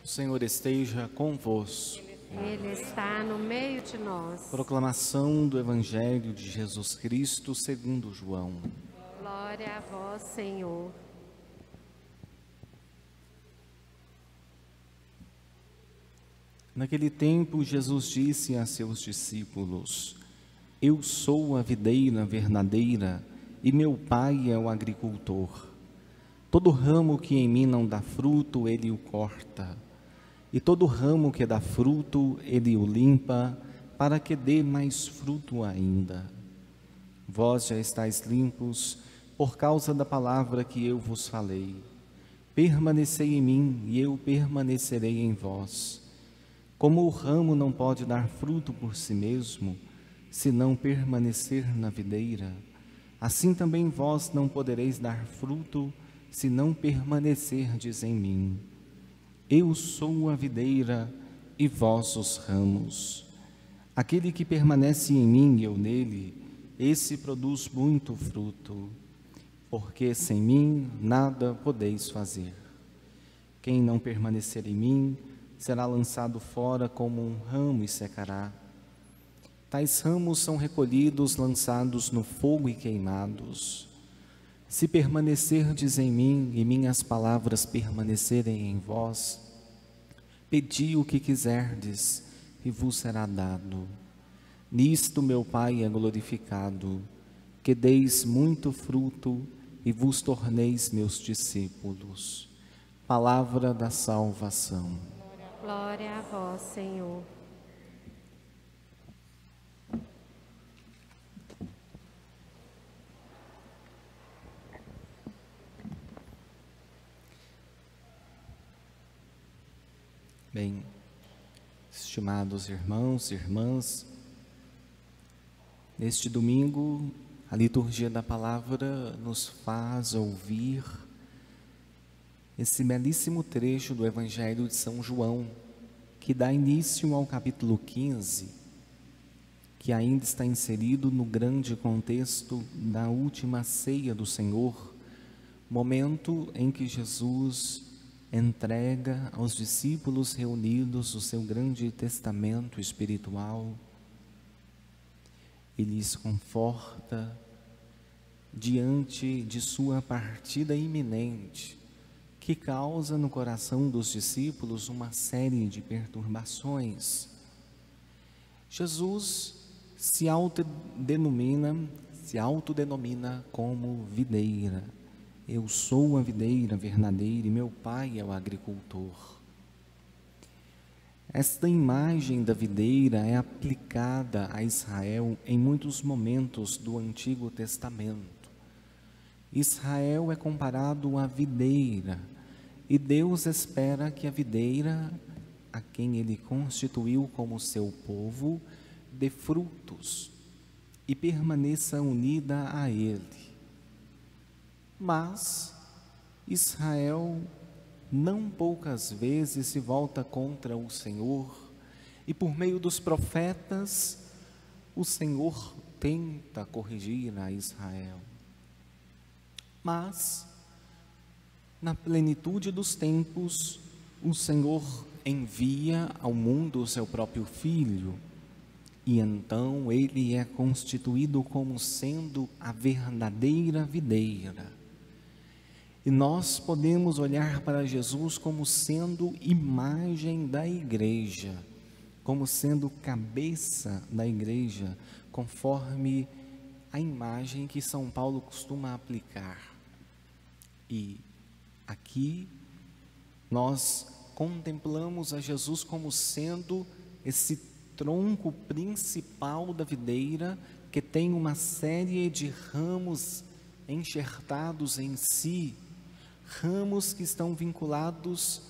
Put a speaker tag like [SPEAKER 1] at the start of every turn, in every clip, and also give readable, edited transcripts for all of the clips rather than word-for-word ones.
[SPEAKER 1] Senhor esteja convosco.
[SPEAKER 2] Ele está no meio de nós.
[SPEAKER 1] Proclamação do Evangelho de Jesus Cristo segundo João.
[SPEAKER 2] Glória a vós, Senhor.
[SPEAKER 1] Naquele tempo, Jesus disse a seus discípulos: Eu sou a videira verdadeira e meu Pai é o agricultor. Todo ramo que em mim não dá fruto, ele o corta. E todo ramo que dá fruto, ele o limpa, para que dê mais fruto ainda. Vós já estáis limpos por causa da palavra que eu vos falei. Permanecei em mim e eu permanecerei em vós. Como o ramo não pode dar fruto por si mesmo, se não permanecer na videira, assim também vós não podereis dar fruto, se não permanecerdes em mim. Eu sou a videira e vós os ramos. Aquele que permanece em mim e eu nele, esse produz muito fruto, porque sem mim nada podeis fazer. Quem não permanecer em mim, será lançado fora como um ramo e secará. Tais ramos são recolhidos, lançados no fogo e queimados. Se permanecerdes em mim e minhas palavras permanecerem em vós, pedi o que quiserdes e vos será dado. Nisto meu Pai é glorificado, que deis muito fruto e vos torneis meus discípulos. Palavra da salvação.
[SPEAKER 2] Glória a vós, Senhor.
[SPEAKER 1] Bem, estimados irmãos e irmãs, neste domingo, a liturgia da palavra nos faz ouvir esse belíssimo trecho do Evangelho de São João, que dá início ao capítulo 15, que ainda está inserido no grande contexto da última ceia do Senhor, momento em que Jesus entrega aos discípulos reunidos o seu grande testamento espiritual e lhes conforta diante de sua partida iminente, que causa no coração dos discípulos uma série de perturbações. Jesus se autodenomina como videira. Eu sou a videira verdadeira e meu Pai é o agricultor. Esta imagem da videira é aplicada a Israel em muitos momentos do Antigo Testamento. Israel é comparado à videira e Deus espera que a videira, a quem Ele constituiu como seu povo, dê frutos e permaneça unida a Ele. Mas Israel não poucas vezes se volta contra o Senhor e por meio dos profetas o Senhor tenta corrigir a Israel. Mas na plenitude dos tempos o Senhor envia ao mundo o seu próprio Filho e então ele é constituído como sendo a verdadeira videira. E nós podemos olhar para Jesus como sendo imagem da igreja, como sendo cabeça da igreja, conforme a imagem que São Paulo costuma aplicar. E aqui nós contemplamos a Jesus como sendo esse tronco principal da videira, que tem uma série de ramos enxertados em si, ramos que estão vinculados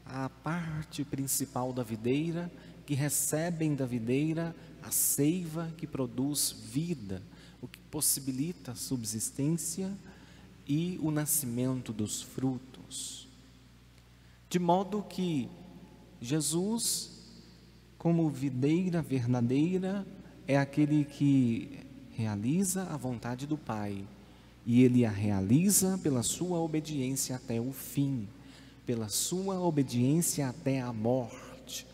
[SPEAKER 1] à parte principal da videira, que recebem da videira a seiva que produz vida, o que possibilita a subsistência e o nascimento dos frutos. De modo que Jesus, como videira verdadeira, é aquele que realiza a vontade do Pai, e Ele a realiza pela sua obediência até o fim, pela sua obediência até a morte,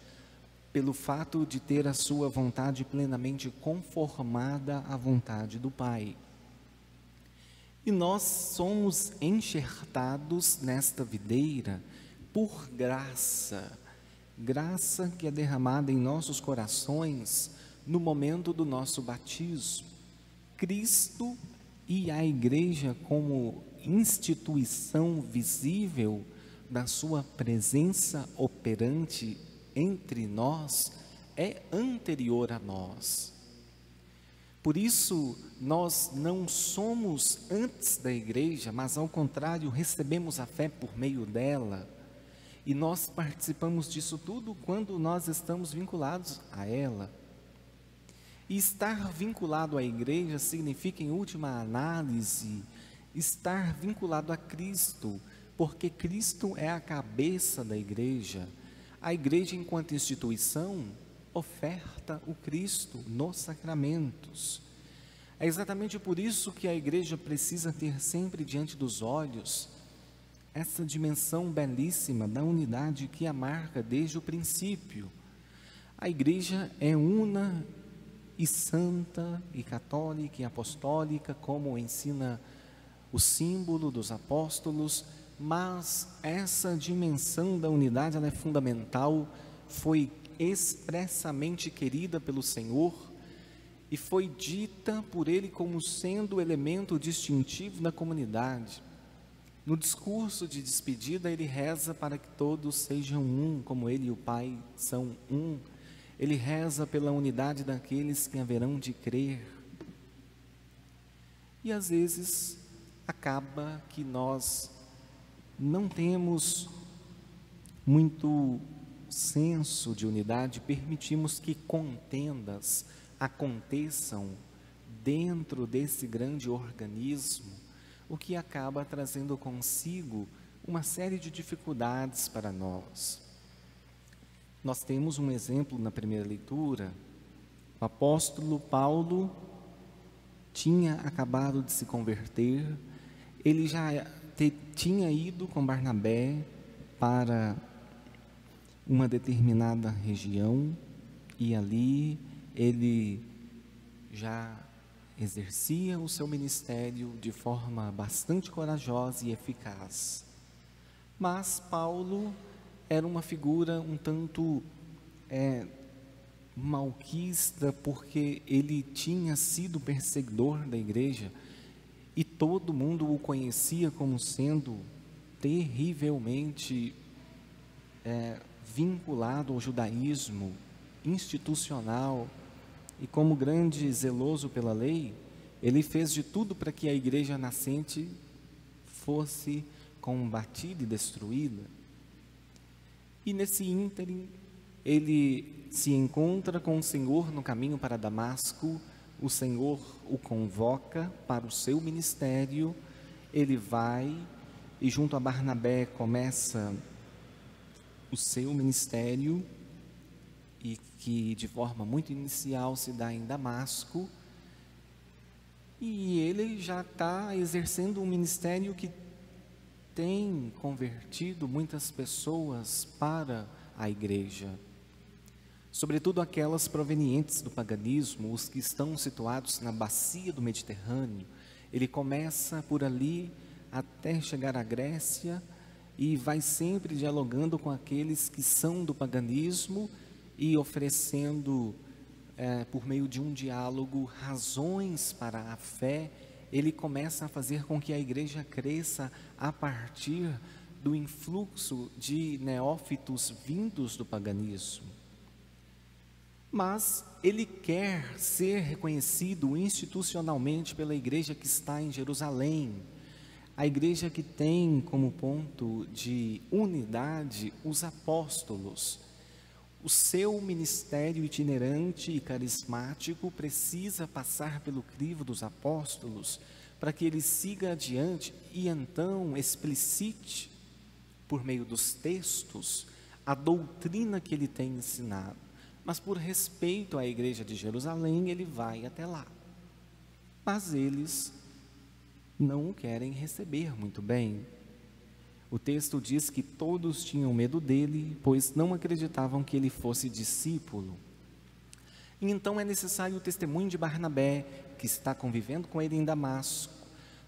[SPEAKER 1] pelo fato de ter a sua vontade plenamente conformada à vontade do Pai. E nós somos enxertados nesta videira por graça, graça que é derramada em nossos corações no momento do nosso batismo. Cristo e a Igreja, como instituição visível da sua presença operante entre nós, é anterior a nós. Por isso, nós não somos antes da Igreja, mas ao contrário, recebemos a fé por meio dela. E nós participamos disso tudo quando nós estamos vinculados a ela. E estar vinculado à Igreja significa, em última análise, estar vinculado a Cristo, porque Cristo é a cabeça da Igreja. A Igreja, enquanto instituição, oferta o Cristo nos sacramentos. É exatamente por isso que a Igreja precisa ter sempre diante dos olhos essa dimensão belíssima da unidade que a marca desde o princípio. A Igreja é una e santa e católica e apostólica, como ensina o símbolo dos apóstolos, mas essa dimensão da unidade ela é fundamental, foi expressamente querida pelo Senhor e foi dita por Ele como sendo o elemento distintivo da comunidade. No discurso de despedida, Ele reza para que todos sejam um, como Ele e o Pai são um. Ele reza pela unidade daqueles que haverão de crer. E às vezes acaba que nós não temos muito senso de unidade, permitimos que contendas aconteçam dentro desse grande organismo, o que acaba trazendo consigo uma série de dificuldades para nós. Nós temos um exemplo na primeira leitura. O apóstolo Paulo tinha acabado de se converter, ele já tinha ido com Barnabé para uma determinada região e ali ele já exercia o seu ministério de forma bastante corajosa e eficaz. Mas Paulo era uma figura um tanto malquista, porque ele tinha sido perseguidor da igreja e todo mundo o conhecia como sendo terrivelmente vinculado ao judaísmo institucional, e como grande zeloso pela lei, ele fez de tudo para que a igreja nascente fosse combatida e destruída. E nesse ínterim, ele se encontra com o Senhor no caminho para Damasco, o Senhor o convoca para o seu ministério, ele vai e junto a Barnabé começa o seu ministério, e que de forma muito inicial se dá em Damasco, e ele já está exercendo um ministério que tem convertido muitas pessoas para a igreja, sobretudo aquelas provenientes do paganismo, os que estão situados na bacia do Mediterrâneo. Ele começa por ali até chegar à Grécia e vai sempre dialogando com aqueles que são do paganismo e oferecendo, por meio de um diálogo, razões para a fé. Ele começa a fazer com que a igreja cresça a partir do influxo de neófitos vindos do paganismo. Mas ele quer ser reconhecido institucionalmente pela igreja que está em Jerusalém, a igreja que tem como ponto de unidade os apóstolos. O seu ministério itinerante e carismático precisa passar pelo crivo dos apóstolos para que ele siga adiante e então explicite, por meio dos textos, a doutrina que ele tem ensinado. Mas por respeito à igreja de Jerusalém, ele vai até lá. Mas eles não o querem receber muito bem. O texto diz que todos tinham medo dele, pois não acreditavam que ele fosse discípulo. E então é necessário o testemunho de Barnabé, que está convivendo com ele em Damasco,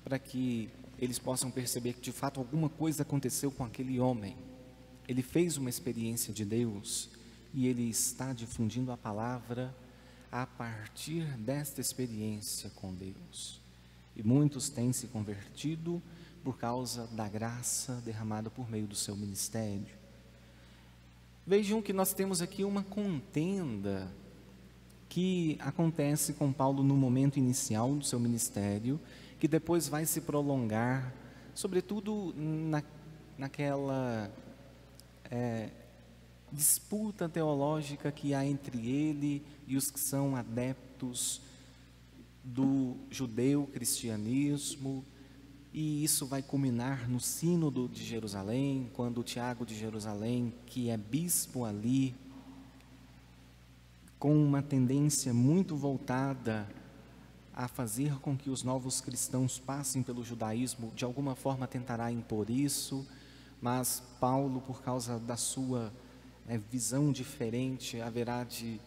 [SPEAKER 1] para que eles possam perceber que de fato alguma coisa aconteceu com aquele homem. Ele fez uma experiência de Deus e ele está difundindo a palavra a partir desta experiência com Deus. E muitos têm se convertido por causa da graça derramada por meio do seu ministério. Vejam que nós temos aqui uma contenda que acontece com Paulo no momento inicial do seu ministério, que depois vai se prolongar, sobretudo naquela disputa teológica que há entre ele e os que são adeptos do judeu-cristianismo, e isso vai culminar no Sínodo de Jerusalém, quando Tiago de Jerusalém, que é bispo ali, com uma tendência muito voltada a fazer com que os novos cristãos passem pelo judaísmo, de alguma forma tentará impor isso, mas Paulo, por causa da sua visão diferente, haverá de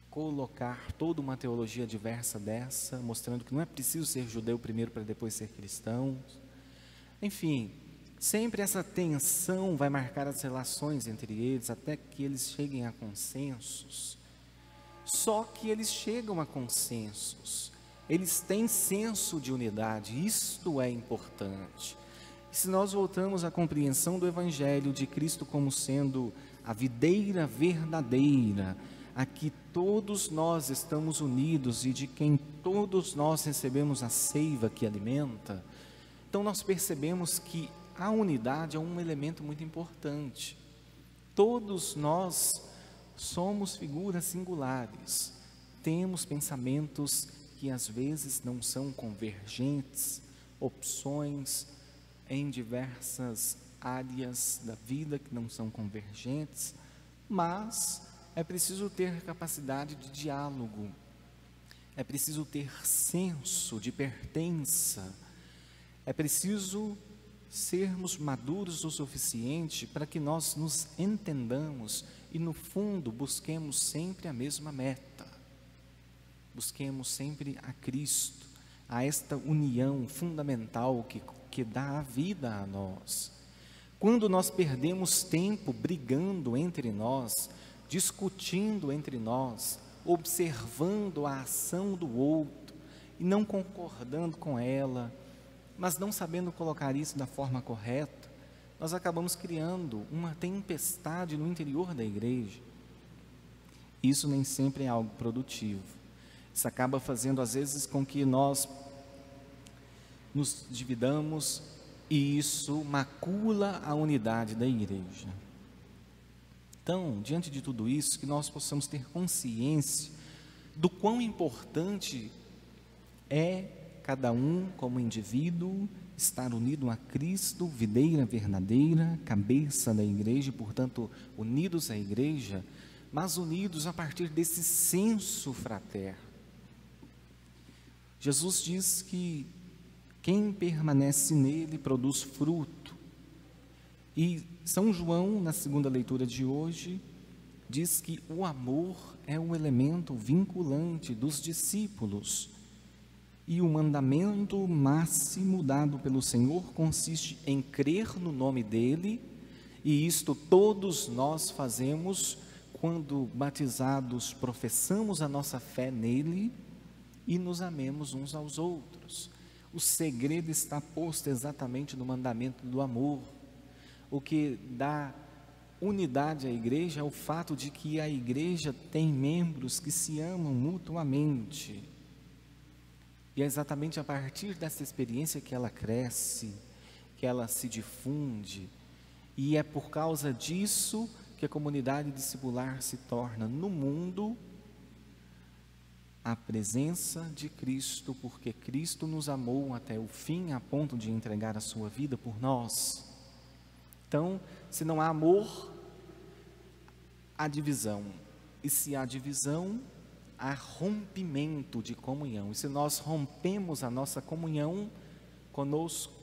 [SPEAKER 1] colocar toda uma teologia diversa dessa, mostrando que não é preciso ser judeu primeiro para depois ser cristão. Enfim, sempre essa tensão vai marcar as relações entre eles, até que eles cheguem a consensos. Só que eles chegam a consensos, eles têm senso de unidade, isto é importante. E se nós voltamos à compreensão do Evangelho de Cristo como sendo a videira verdadeira, a que todos nós estamos unidos e de quem todos nós recebemos a seiva que alimenta, então nós percebemos que a unidade é um elemento muito importante. Todos nós somos figuras singulares, temos pensamentos que às vezes não são convergentes, opções em diversas áreas da vida que não são convergentes, mas é preciso ter capacidade de diálogo, é preciso ter senso de pertença, é preciso sermos maduros o suficiente para que nós nos entendamos e no fundo busquemos sempre a mesma meta, busquemos sempre a Cristo, a esta união fundamental que dá a vida a nós. Quando nós perdemos tempo brigando entre nós, discutindo entre nós, observando a ação do outro e não concordando com ela, mas não sabendo colocar isso da forma correta, nós acabamos criando uma tempestade no interior da igreja. Isso nem sempre é algo produtivo. Isso acaba fazendo às vezes com que nós nos dividamos e isso macula a unidade da igreja. Então, diante de tudo isso, que nós possamos ter consciência do quão importante é cada um como indivíduo estar unido a Cristo, videira verdadeira, cabeça da igreja, e portanto unidos à igreja, mas unidos a partir desse senso fraterno. Jesus diz que quem permanece nele produz fruto. E São João, na segunda leitura de hoje, diz que o amor é um elemento vinculante dos discípulos. E o mandamento máximo dado pelo Senhor consiste em crer no nome dEle, e isto todos nós fazemos quando batizados, professamos a nossa fé nele e nos amemos uns aos outros. O segredo está posto exatamente no mandamento do amor. O que dá unidade à igreja é o fato de que a igreja tem membros que se amam mutuamente. E é exatamente a partir dessa experiência que ela cresce, que ela se difunde. E é por causa disso que a comunidade discipular se torna no mundo a presença de Cristo, porque Cristo nos amou até o fim, a ponto de entregar a sua vida por nós. Então, se não há amor, há divisão. E se há divisão, há rompimento de comunhão. E se nós rompemos a nossa comunhão conosco,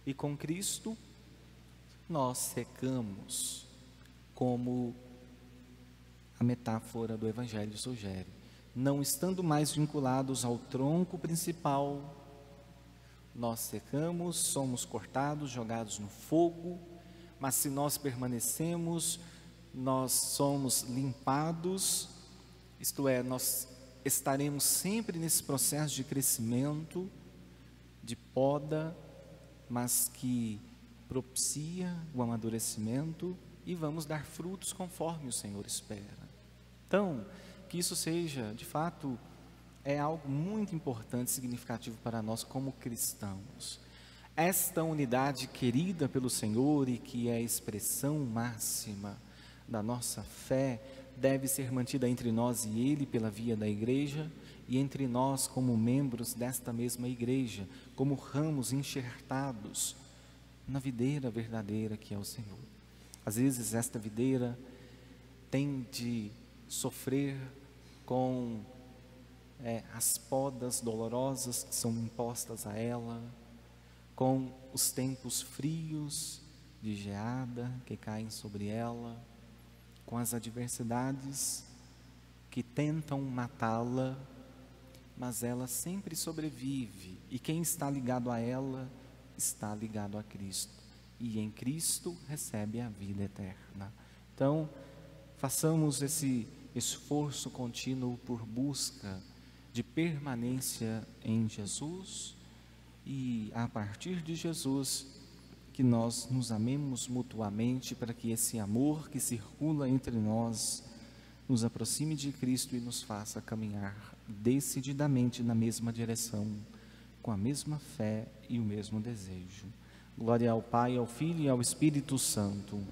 [SPEAKER 1] E com Cristo, nós secamos, como a metáfora do Evangelho sugere, não estando mais vinculados ao tronco principal, nós secamos, somos cortados, jogados no fogo, mas se nós permanecemos, nós somos limpados, isto é, nós estaremos sempre nesse processo de crescimento, de poda, mas que propicia o amadurecimento e vamos dar frutos conforme o Senhor espera. Então, que isso seja, de fato, é algo muito importante, significativo para nós como cristãos. Esta unidade querida pelo Senhor e que é a expressão máxima da nossa fé, deve ser mantida entre nós e Ele pela via da igreja e entre nós como membros desta mesma igreja, como ramos enxertados na videira verdadeira que é o Senhor. Às vezes esta videira tem de sofrer com as podas dolorosas que são impostas a ela, com os tempos frios de geada que caem sobre ela, com as adversidades que tentam matá-la, mas ela sempre sobrevive, e quem está ligado a ela está ligado a Cristo, e em Cristo recebe a vida eterna. Então, façamos esse esforço contínuo por busca de permanência em Jesus, e a partir de Jesus, que nós nos amemos mutuamente, para que esse amor que circula entre nós nos aproxime de Cristo e nos faça caminhar decididamente na mesma direção, com a mesma fé e o mesmo desejo. Glória ao Pai, ao Filho e ao Espírito Santo.